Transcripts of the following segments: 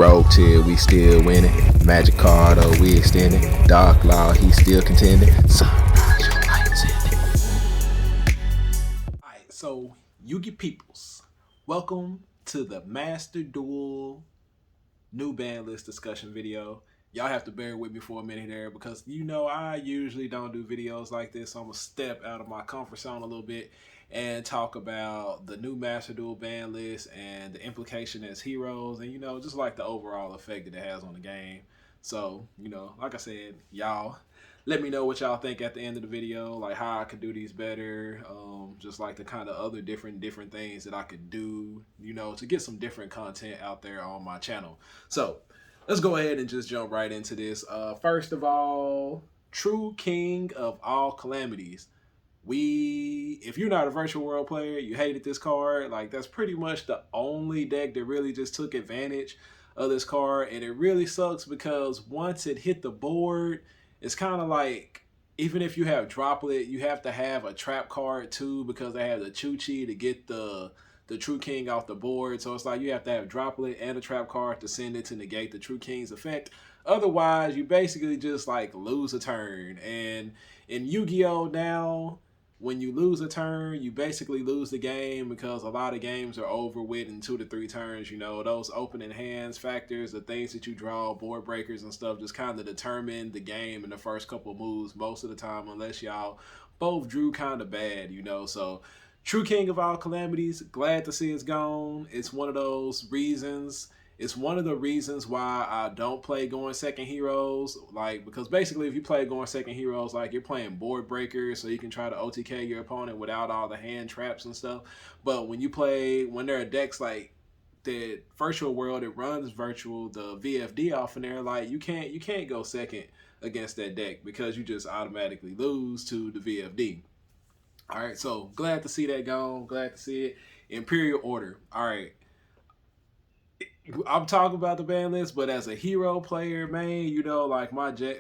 Rogue Tier, we still winning. Magic Card, oh, we extending. Dark Law, he still contending. Sunrise, your lights in it. Alright, so Yugi Peoples, welcome to the Master Duel new ban list discussion video. Y'all have to bear with me for a minute there because I usually don't do videos like this, so I'm gonna step out of my comfort zone a little bit and talk about the new Master Duel ban list and the implication as heroes and just like the overall effect that it has on the game. So, like I said, y'all let me know what y'all think at the end of the video, like how I could do these better, just like the kind of other different things that I could do, to get some different content out there on my channel. So let's go ahead and just jump right into this. First of all, True King of all calamities. If you're not a virtual world player, you hated this card. Like, that's pretty much the only deck that really just took advantage of this card, and it really sucks because once it hit the board, it's kind of like, even if you have Droplet, you have to have a trap card too because they have the Chuchi to get the True King off the board. So it's like you have to have Droplet and a trap card to send it to negate the True King's effect. Otherwise, you basically just like lose a turn. And in Yu-Gi-Oh now, when you lose a turn, you basically lose the game because a lot of games are over within 2 to 3 turns. Those opening hands factors, the things that you draw, board breakers and stuff, just kind of determine the game in the first couple of moves most of the time, unless y'all both drew kind of bad, So True King of all calamities, glad to see it's gone. It's one of those reasons. It's one of the reasons why I don't play going second heroes, because basically if you play going second heroes, you're playing board breakers, so you can try to OTK your opponent without all the hand traps and stuff. But when there are decks like the virtual world, it runs virtual, the VFD off in there, you can't go second against that deck because you just automatically lose to the VFD. All right, so glad to see that gone. Glad to see it. Imperial Order. All right. I'm talking about the ban list, but as a hero player, man,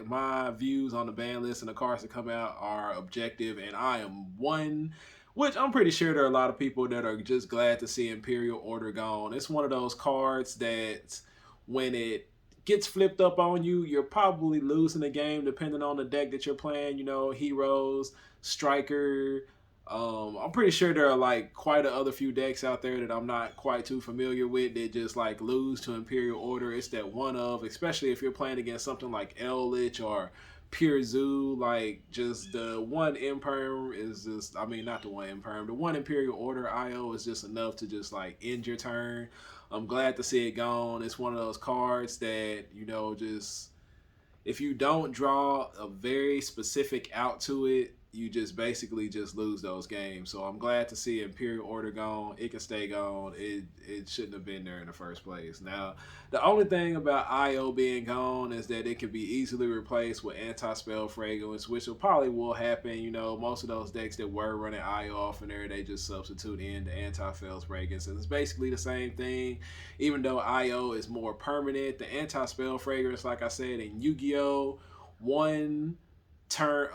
my views on the ban list and the cards that come out are objective, and I am one, which I'm pretty sure there are a lot of people that are just glad to see Imperial Order gone. It's one of those cards that when it gets flipped up on you, you're probably losing the game depending on the deck that you're playing. Heroes, Striker. I'm pretty sure there are quite a other few decks out there that I'm not quite too familiar with that just lose to Imperial Order. It's that one of, especially if you're playing against something like Eldritch or Pure Zoo, just the one Imperm is just, not the one Imperm, the one Imperial Order IO is just enough to just end your turn. I'm glad to see it gone. It's one of those cards that, just if you don't draw a very specific out to it, you just basically just lose those games. So I'm glad to see Imperial Order gone. It can stay gone. It shouldn't have been there in the first place. Now, the only thing about IO being gone is that it can be easily replaced with anti-spell fragrance, which will happen. Most of those decks that were running IO off in there, they just substitute in the anti-spell fragrance. And it's basically the same thing. Even though IO is more permanent, the anti-spell fragrance, like I said, in Yu-Gi-Oh,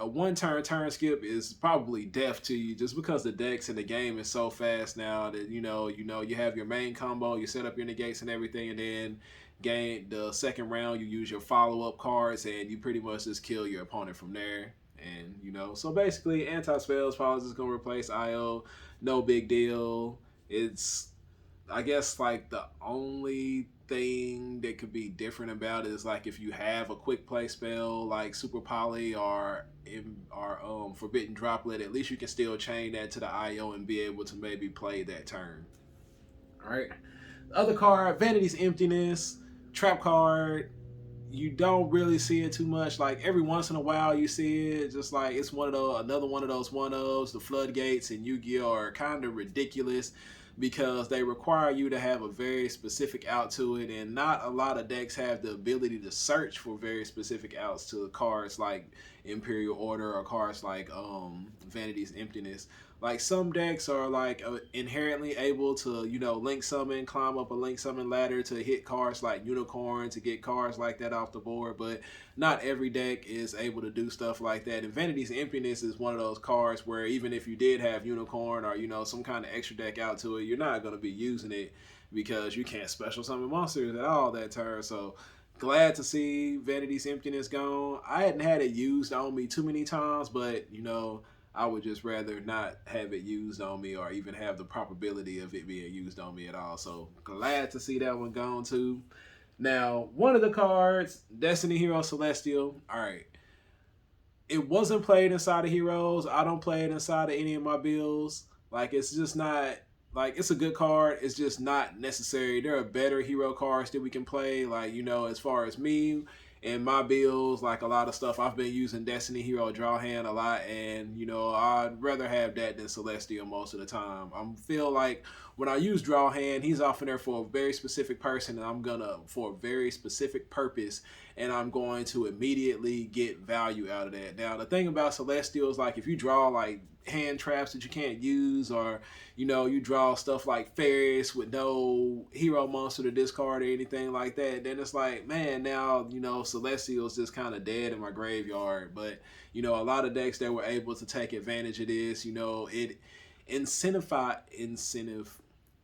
a one turn skip is probably death to you just because the decks in the game is so fast now that you have your main combo, you set up your negates and everything, and then the second round you use your follow-up cards and you pretty much just kill your opponent from there. And so basically anti-spells probably just gonna replace IO. No big deal. It's, I guess, the only thing that could be different about it is if you have a quick play spell like Super Poly or Forbidden Droplet, at least you can still chain that to the IO and be able to maybe play that turn. All right. The other card, Vanity's Emptiness, trap card. You don't really see it too much. Every once in a while you see it. Just it's another one of those one-ofs. The floodgates in Yu-Gi-Oh are kind of ridiculous because they require you to have a very specific out to it, and not a lot of decks have the ability to search for very specific outs to the cards. Imperial Order or cards like Vanity's Emptiness. Like some decks are like inherently able to, you know, link summon, climb up a link summon ladder to hit cards like Unicorn to get cards like that off the board, but not every deck is able to do stuff like that. And Vanity's Emptiness is one of those cards where even if you did have Unicorn or, you know, some kind of extra deck out to it, you're not going to be using it because you can't special summon monsters at all that turn. So glad to see Vanity's Emptiness gone. I hadn't had it used on me too many times, but, you know, I would just rather not have it used on me or even have the probability of it being used on me at all. So glad to see that one gone too. Now, one of the cards, Destiny Hero Celestial. All right. It wasn't played inside of Heroes. I don't play it inside of any of my builds. Like, it's just not, like, it's a good card. It's just not necessary. There are better hero cards that we can play. Like, you know, as far as me, in my builds, like a lot of stuff, I've been using Destiny Hero Draw Hand a lot, and you know, I'd rather have that than Celestial most of the time. I feel like when I use Draw Hand, he's often there for a very specific person, and I'm gonna for a very specific purpose, and I'm going to immediately get value out of that. Now, the thing about Celestial is like if you draw like hand traps that you can't use, or you know, you draw stuff like Ferris with no hero monster to discard or anything like that, then it's like, man, now, you know, Celestial's just kind of dead in my graveyard. But, you know, a lot of decks that were able to take advantage of this, you know, it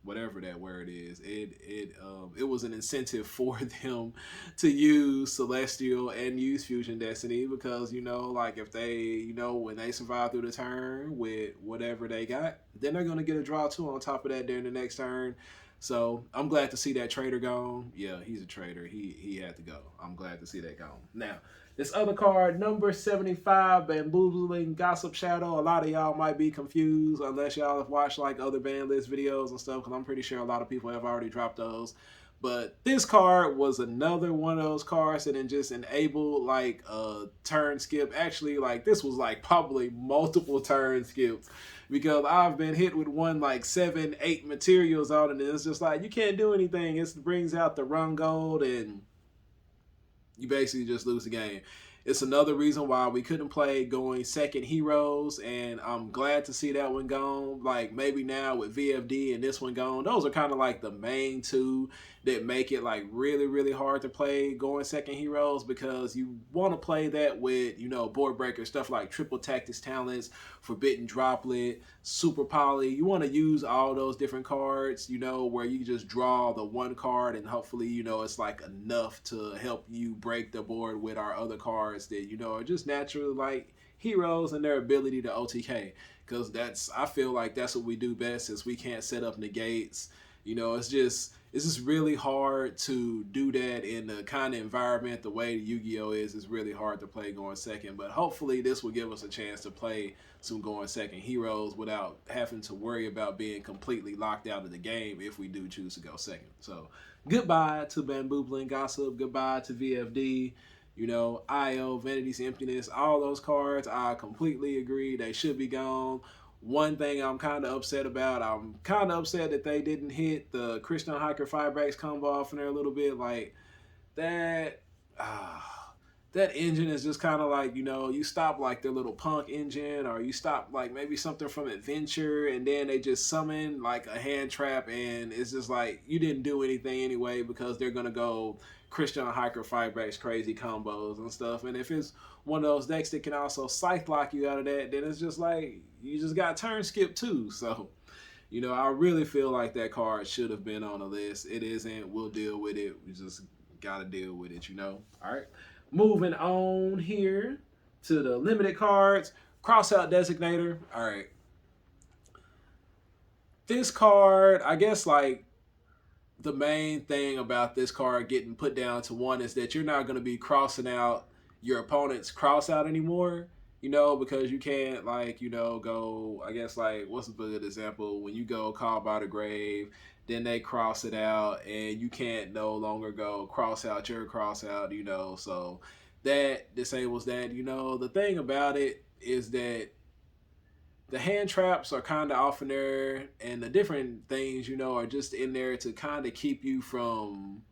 whatever that word is, it was an incentive for them to use Celestial and use Fusion Destiny because, you know, like if they, you know, when they survive through the turn with whatever they got, then they're going to get a draw too on top of that during the next turn. So I'm glad to see that trader gone. Yeah, he's a traitor. He had to go. I'm glad to see that gone. Now, this other card, number 75, Bamboozling Gossip Shadow. A lot of y'all might be confused unless y'all have watched like other ban list videos and stuff, because I'm pretty sure a lot of people have already dropped those. But this card was another one of those cards that then just enabled like a turn skip. Actually, like this was like probably multiple turn skips because I've been hit with one like 7, 8 materials on it, and it's just like you can't do anything. It brings out the run gold and you basically just lose the game. It's another reason why we couldn't play going second heroes, and I'm glad to see that one gone. Like maybe now with VFD and this one gone, those are kind of like the main two that make it like really, really hard to play going second heroes, because you want to play that with, you know, board breaker stuff like triple tactics talents, forbidden droplet, super poly. You want to use all those different cards, you know, where you just draw the one card and hopefully, you know, it's like enough to help you break the board with our other cards that, you know, are just naturally like heroes and their ability to OTK. Because that's, I feel like that's what we do best, is we can't set up negates. You know, it's just really hard to do that in the kind of environment the way Yu-Gi-Oh is. It's really hard to play going second, but hopefully this will give us a chance to play some going second heroes without having to worry about being completely locked out of the game if we do choose to go second. So goodbye to Bamboozling Gossip, goodbye to VFD, you know, IO, Vanity's Emptiness, all those cards, I completely agree, they should be gone. One thing I'm kind of upset about, I'm kind of upset that they didn't hit the Christian Hiker Firebrax combo off in there a little bit. Like that, that engine is just kind of like, you know, you stop like their little punk engine, or you stop like maybe something from Adventure, and then they just summon like a hand trap, and it's just like you didn't do anything anyway because they're gonna go Christian Hiker Firebrax crazy combos and stuff. And if it's one of those decks that can also scythe block you out of that, then it's just like you just got turn skip too. So, you know, I really feel like that card should have been on the list. It isn't. We'll deal with it. We just got to deal with it, you know. All right. Moving on here to the limited cards. Crossout Designator. All right. This card, I guess, like, the main thing about this card getting put down to 1 is that you're not going to be crossing out your opponent's cross out anymore, you know, because you can't, like, you know, go, I guess, like, what's a good example? When you go Call by the Grave, then they cross it out, and you can't no longer go cross out your cross out, you know, so that disables that. You know, the thing about it is that the hand traps are kind of off in there, and the different things, you know, are just in there to kind of keep you from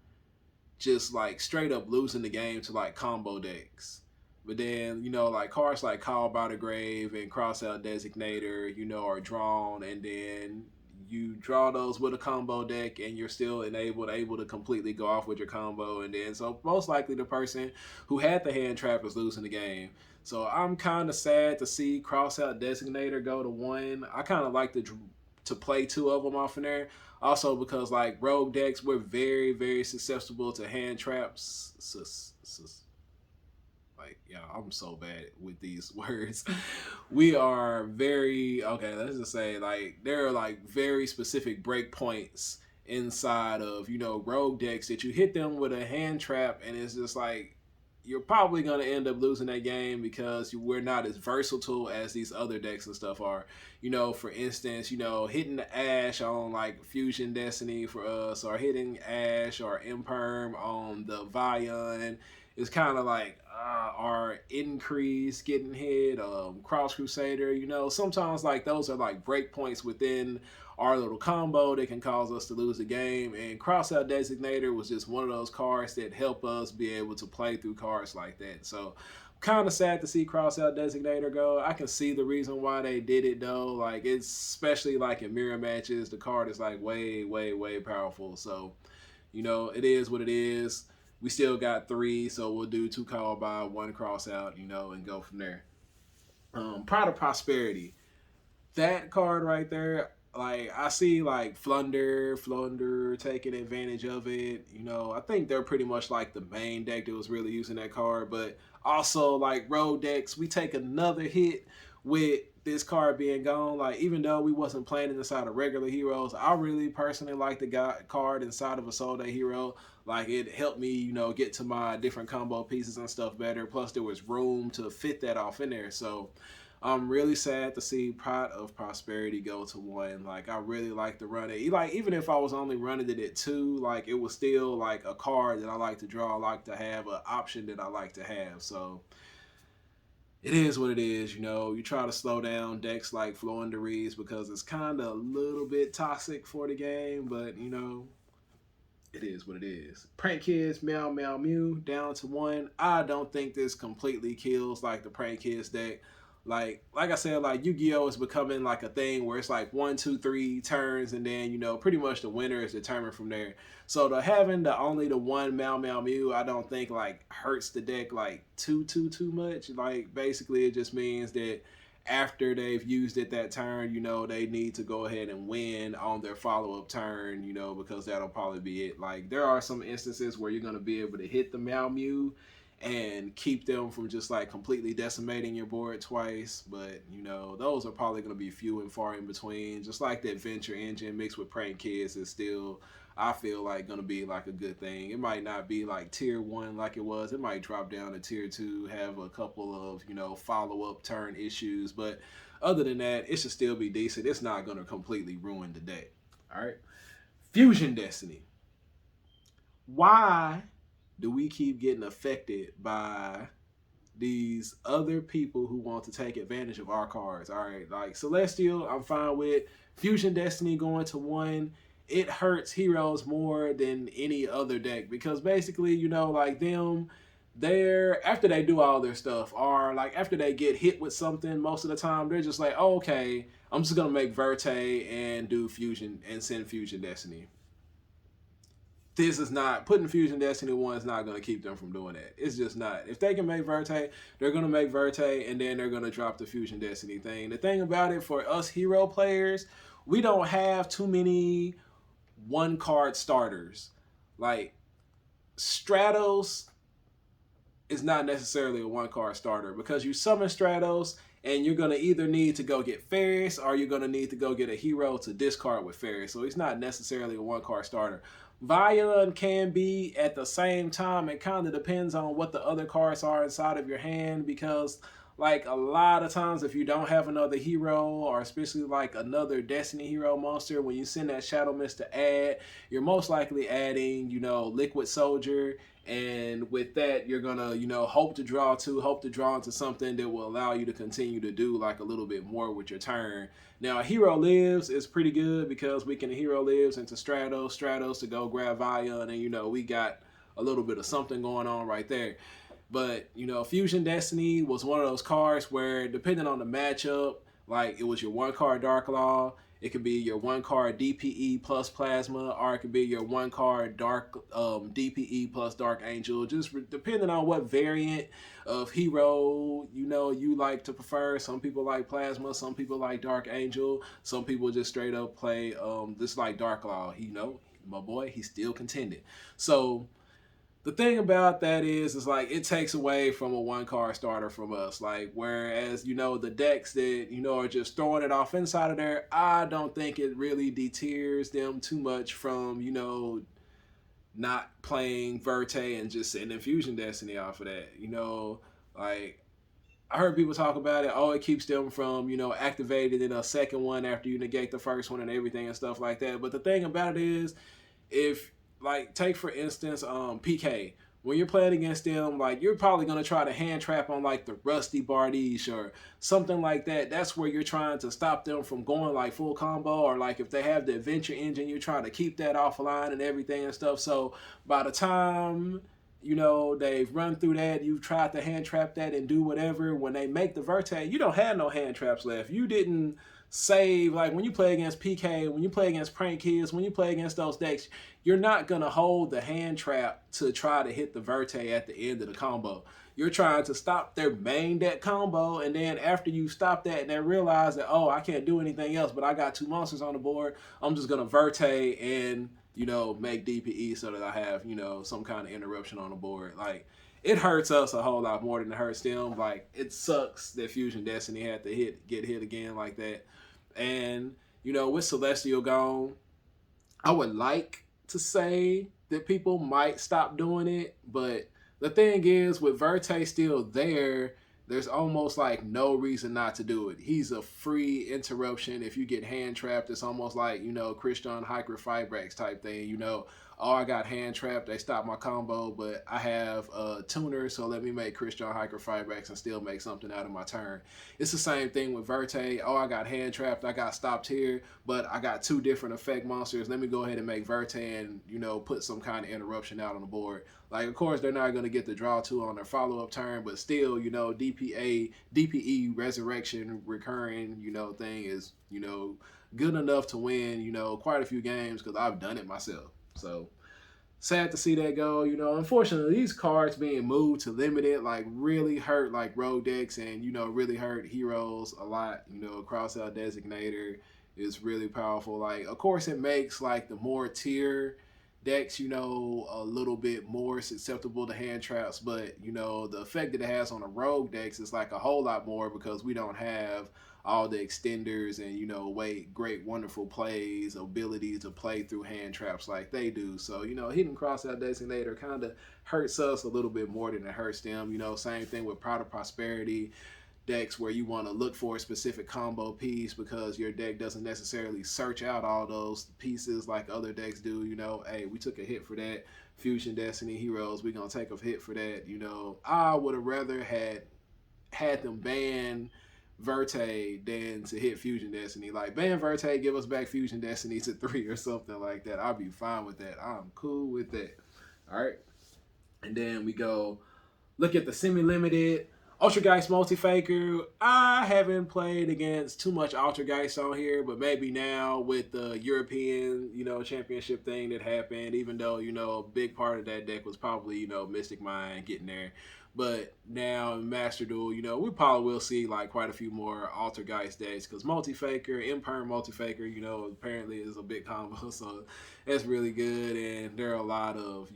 just like straight up losing the game to like combo decks. But then, like cards like Call by the Grave and Crossout Designator, are drawn, and then you draw those with a combo deck, and you're still able to completely go off with your combo. And then, so most likely the person who had the hand trap is losing the game. So I'm kind of sad to see Crossout Designator go to 1. I kind of like to play 2 of them off in there. Also because like rogue decks, we're very, very susceptible to hand traps. Like, yeah, I'm so bad with these words. We are very, okay, let's just say, like, there are, like, very specific breakpoints inside of, rogue decks that you hit them with a hand trap, and it's just like, you're probably going to end up losing that game because we're not as versatile as these other decks and stuff are. For instance, hitting the Ash on like Fusion Destiny for us, or hitting Ash or Imperm on the Vion is kind of like our increase getting hit, Cross Crusader. Sometimes like those are like breakpoints within our little combo that can cause us to lose the game. And Crossout Designator was just one of those cards that help us be able to play through cards like that. So kind of sad to see Crossout Designator go. I can see the reason why they did it though. Like it's especially like in mirror matches, the card is like way, way, way powerful. So it is what it is. We still got 3, so we'll do 2 call by, 1 cross out, and go from there. Pride of Prosperity. That card right there, like I see like Flunder taking advantage of it. I think they're pretty much like the main deck that was really using that card. But also like road decks, we take another hit with this card being gone. Like even though we wasn't playing inside of regular heroes, I really personally like the card inside of a Soul Day hero. Like it helped me, get to my different combo pieces and stuff better. Plus there was room to fit that off in there. So I'm really sad to see Pride of Prosperity go to 1. Like I really like to run it. Like even if I was only running it at 2, like it was still like a card that I like to draw. I like to have an option that I like to have. So it is what it is. You try to slow down decks like Florindaries because it's kind of a little bit toxic for the game, but it is what it is. Prank Kids, Meow Meow Mew, down to 1. I don't think this completely kills like the Prank Kids deck. Like I said, like Yu-Gi-Oh is becoming like a thing where it's like 1, 2, 3 turns, and then pretty much the winner is determined from there. So the having only the 1 Meow Meow Mew, I don't think like hurts the deck like too much. Like basically it just means that after they've used it that turn, they need to go ahead and win on their follow-up turn, because that'll probably be it. Like there are some instances where you're gonna be able to hit the Meow Mew and keep them from just like completely decimating your board twice. But those are probably going to be few and far in between. Just like the Adventure Engine mixed with Prank Kids is still, I feel like, going to be like a good thing. It might not be like tier 1 like it was. It might drop down to tier 2, have a couple of follow-up turn issues, but other than that, it should still be decent. It's not going to completely ruin the deck. All right, Fusion Destiny. Why do we keep getting affected by these other people who want to take advantage of our cards? All right, like Celestial, I'm fine with. Fusion Destiny going to 1. It hurts heroes more than any other deck because basically, like them, they're after they do all their stuff, or like after they get hit with something, most of the time they're just like, oh, okay, I'm just gonna make Verte and do Fusion and send Fusion Destiny. This is not putting Fusion Destiny 1 is not going to keep them from doing that. It's just not. If they can make Verte, they're going to make Verte, and then they're going to drop the Fusion Destiny thing. The thing about it, for us hero players, we don't have too many 1-card starters. Like Stratos is not necessarily a 1-card starter because you summon Stratos and you're going to either need to go get Ferris or you're going to need to go get a hero to discard with Ferris. So he's not necessarily a 1-card starter. Violin can be at the same time. It kind of depends on what the other cards are inside of your hand, because like a lot of times if you don't have another hero, or especially like another Destiny hero monster, when you send that Shadow Mist to add, you're most likely adding, Liquid Soldier. And with that, you're gonna, hope to draw into something that will allow you to continue to do like a little bit more with your turn. Now, Hero Lives is pretty good because we can Hero Lives into Stratos to go grab Vion, and we got a little bit of something going on right there. But Fusion Destiny was one of those cards where, depending on the matchup, like it was your one card Dark Law, it could be your one card DPE plus Plasma, or it could be your one card Dark DPE plus Dark Angel. Just depending on what variant of hero you like to prefer. Some people like Plasma, some people like Dark Angel, some people just straight up play just like Dark Law. My boy, he's still contending. So the thing about that is like it takes away from a one card starter from us. Like whereas the decks that are just throwing it off inside of there, I don't think it really deters them too much from not playing Verte and just sending Fusion Destiny off of that. Like I heard people talk about it. Oh, it keeps them from activating in a second one after you negate the first one and everything and stuff like that. But the thing about it is, if like take for instance PK, when you're playing against them, like you're probably gonna try to hand trap on like the Rusty Bardiche or something like that. That's where you're trying to stop them from going like full combo, or like if they have the adventure engine, you're trying to keep that offline and everything and stuff. So by the time they've run through that, you've tried to hand trap that and do whatever. When they make the Verte, you don't have no hand traps left. You didn't save, like when you play against PK, when you play against Prank Kids, when you play against those decks, you're not gonna hold the hand trap to try to hit the Verte at the end of the combo. You're trying to stop their main deck combo, and then after you stop that and they realize that, oh, I can't do anything else, but I got two monsters on the board, I'm just gonna Verte and make DPE so that I have, some kind of interruption on the board. Like, it hurts us a whole lot more than it hurts them. Like, it sucks that Fusion Destiny had to get hit again like that. And, with Celestial gone, I would like to say that people might stop doing it, but the thing is, with Verte still there, there's almost like no reason not to do it. He's a free interruption. If you get hand trapped, it's almost like, Christian Hyper Fibrex type thing. Oh, I got hand trapped, they stopped my combo, but I have a tuner, so let me make Christian Hyper Fibrex and still make something out of my turn. It's the same thing with Verte. Oh, I got hand trapped, I got stopped here, but I got two different effect monsters. Let me go ahead and make Verte and, put some kind of interruption out on the board. Like, of course, they're not going to get the draw two on their follow-up turn, but still, DPE resurrection recurring, thing is, good enough to win, quite a few games because I've done it myself. So sad to see that go. Unfortunately, these cards being moved to limited like really hurt like rogue decks and really hurt heroes a lot. Crossout Designator is really powerful. Like, of course, it makes like the more tier decks, a little bit more susceptible to hand traps, but the effect that it has on the rogue decks is like a whole lot more because we don't have all the extenders and great wonderful plays, ability to play through hand traps like they do. So hitting Crossout Designator kind of hurts us a little bit more than it hurts them. Same thing with Pride of Prosperity decks where you want to look for a specific combo piece because your deck doesn't necessarily search out all those pieces like other decks do. Hey, we took a hit for that. Fusion Destiny Heroes, we're gonna take a hit for that. I would have rather had them ban Verte than to hit Fusion Destiny. Like, ban Verte, give us back Fusion Destiny to 3 or something like that. I'll be fine with that. I'm cool with that. All right, and then we go look at the semi-limited Ultrageist Multifaker. I haven't played against too much Ultrageist on here, but maybe now with the European, championship thing that happened, even though, a big part of that deck was probably, Mystic Mind getting there. But now in Master Duel, we probably will see like quite a few more Ultrageist decks because Multifaker, Imperm Multifaker, apparently is a big combo, so that's really good. And there are a lot of,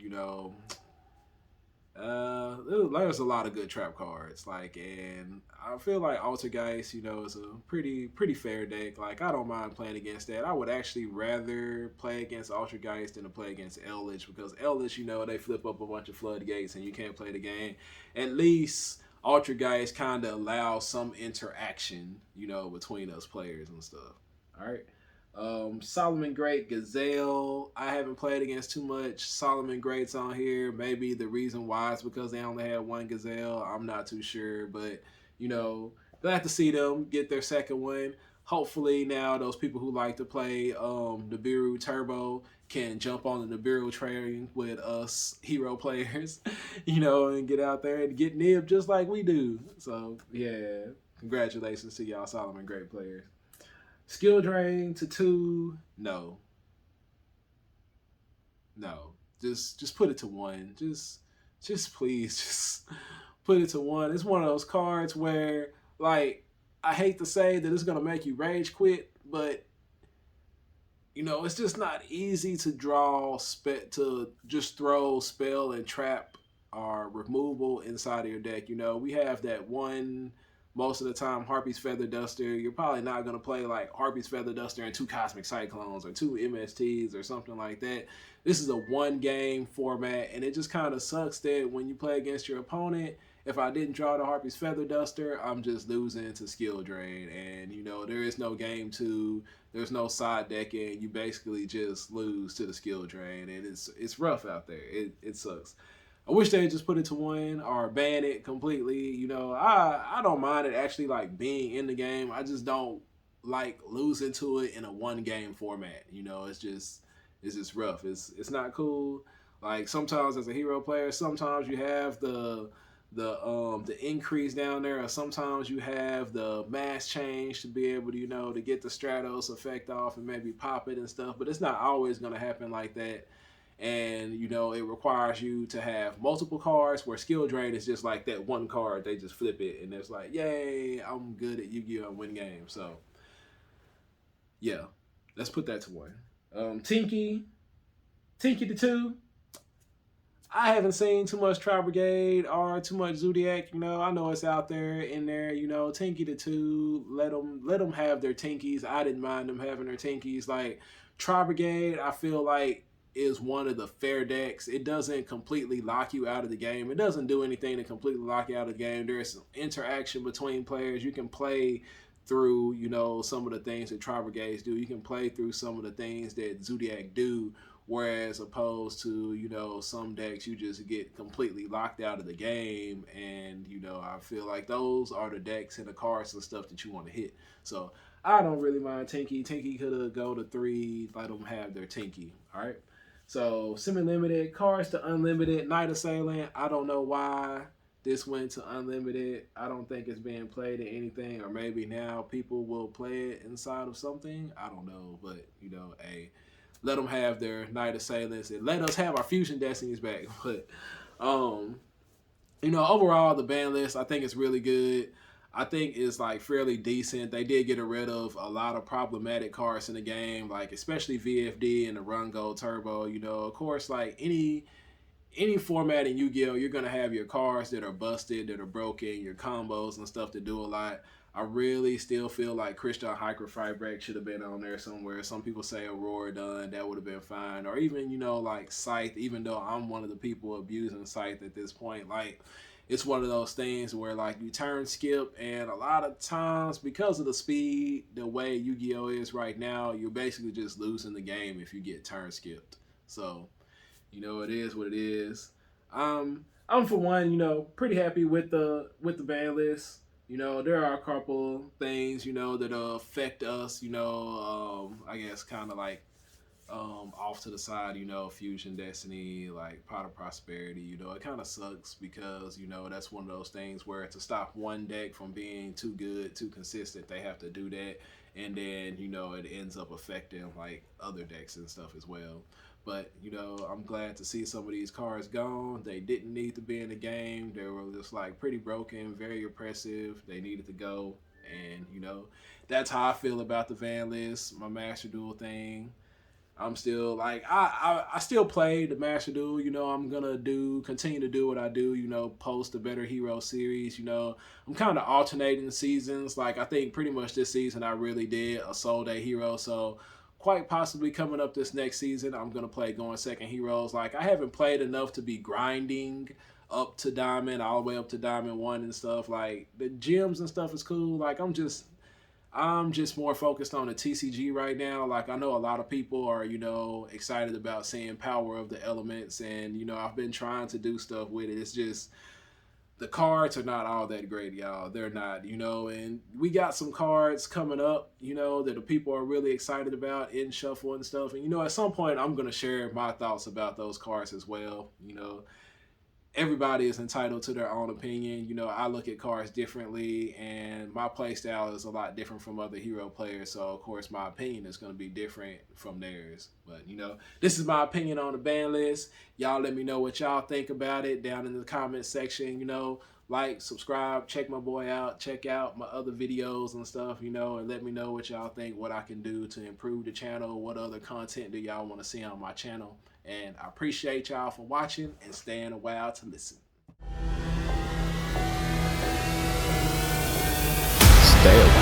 there's a lot of good trap cards, and I feel like Altergeist, is a pretty fair deck. Like, I don't mind playing against that. I would actually rather play against Altergeist than to play against Eldritch because Eldritch, they flip up a bunch of floodgates and you can't play the game. At least Altergeist kind of allows some interaction, between us players and stuff. All right. Solomon Great, Gazelle. I haven't played against too much Solomon Greats on here. Maybe the reason why is because they only had one Gazelle. I'm not too sure, but glad to see them get their second one. hopefully now those people who like to play Nibiru Turbo can jump on the Nibiru train with us hero players, and get out there and get nib just like we do. So yeah, congratulations to y'all, Solomon, great players. Skill drain to 2, no, no, just put it to 1. Just please, just put it to 1. It's one of those cards where, like, I hate to say that it's gonna make you rage quit, but it's just not easy to to just throw spell and trap or removal inside of your deck. We have that one most of the time Harpy's Feather Duster. You're probably not going to play like Harpy's Feather Duster and 2 Cosmic Cyclones or 2 MSTs or something like that. This is a 1-game format, and it just kind of sucks that when you play against your opponent, if I didn't draw the Harpy's Feather Duster, I'm just losing to skill drain. And, there is no game 2, there's no side decking. You basically just lose to the skill drain, and it's rough out there. It sucks. I wish they just put it to 1 or ban it completely. I don't mind it actually like being in the game. I just don't like losing to it in a 1-game format. It's just rough. It's not cool. Like sometimes as a hero player, sometimes you have the increase down there, or sometimes you have the mass change to be able to to get the Stratos effect off and maybe pop it and stuff. But it's not always going to happen like that. And it requires you to have multiple cards, where skill drain is just like that one card. They just flip it and it's like, yay, I'm good at Yu-Gi-Oh! And win games. So yeah, let's put that to 1. Tinky to 2. I haven't seen too much Tri Brigade or too much Zodiac. I know it's out there in there. Tinky to 2. Let them have their Tinkies. I didn't mind them having their Tinkies. Like Tri Brigade, I feel like is one of the fair decks. It doesn't completely lock you out of the game. It doesn't do anything to completely lock you out of the game. There's some interaction between players. You can play through, some of the things that Tri Brigades do. You can play through some of the things that Zodiac do. Whereas opposed to, some decks you just get completely locked out of the game. And, I feel like those are the decks and the cards and stuff that you want to hit. So I don't really mind Tinky. Tinky could have go to 3. Let them have their Tinky. All right. So semi-limited, cards to unlimited, Night Assailant. I don't know why this went to unlimited. I don't think it's being played in anything, or maybe now people will play it inside of something. I don't know, but hey, let them have their Night Assailants and let us have our Fusion Destinies back. But overall the ban list I think is really good. I think it's like fairly decent. They did get rid of a lot of problematic cards in the game, like especially VFD and the Run Gold Turbo. Of course, like any format in Yu-Gi-Oh, you're gonna have your cards that are busted, that are broken, your combos and stuff that do a lot. I really still feel like Christian Hyperfibrek should have been on there somewhere. Some people say Aurora Dunn, that would have been fine. Or even, like Scythe, even though I'm one of the people abusing Scythe at this point. Like, it's one of those things where, like, you turn skip, and a lot of times, because of the speed, the way Yu-Gi-Oh! Is right now, you're basically just losing the game if you get turn skipped. So, it is what it is. I'm for one, pretty happy with the ban list. There are a couple things, that affect us, I guess kind of like off to the side, Fusion Destiny, like Pot of Prosperity, it kind of sucks because, that's one of those things where to stop one deck from being too good, too consistent, they have to do that. And then, it ends up affecting like other decks and stuff as well. But, I'm glad to see some of these cards gone. They didn't need to be in the game. They were just like pretty broken, very oppressive. They needed to go. And, that's how I feel about the Van list, my Master Duel thing. I'm still like, I still play the Master Duel. I'm going to continue to do what I do, post the Better Hero series. I'm kind of alternating seasons. Like, I think pretty much this season I really did a Soul Day Hero. So, quite possibly coming up this next season, I'm going to play Going Second Heroes. Like, I haven't played enough to be grinding up to Diamond, all the way up to Diamond 1 and stuff. Like, the gyms and stuff is cool. Like, I'm just more focused on the TCG right now. Like, I know a lot of people are, excited about seeing Power of the Elements. And, I've been trying to do stuff with it. It's just, the cards are not all that great, y'all. They're not, you know, and we got some cards coming up, you know, that the people are really excited about in Shuffle and stuff. And, you know, at some point I'm going to share my thoughts about those cards as well. You know, everybody is entitled to their own opinion. You know, I look at cards differently, and my play style is a lot different from other hero players. So, of course, my opinion is going to be different from theirs. But, you know, this is my opinion on the ban list. Y'all let me know what y'all think about it down in the comment section. You know, like, subscribe, check my boy out, check out my other videos and stuff, you know, and let me know what y'all think, what I can do to improve the channel, what other content do y'all want to see on my channel. And I appreciate y'all for watching and staying a while to listen. Stay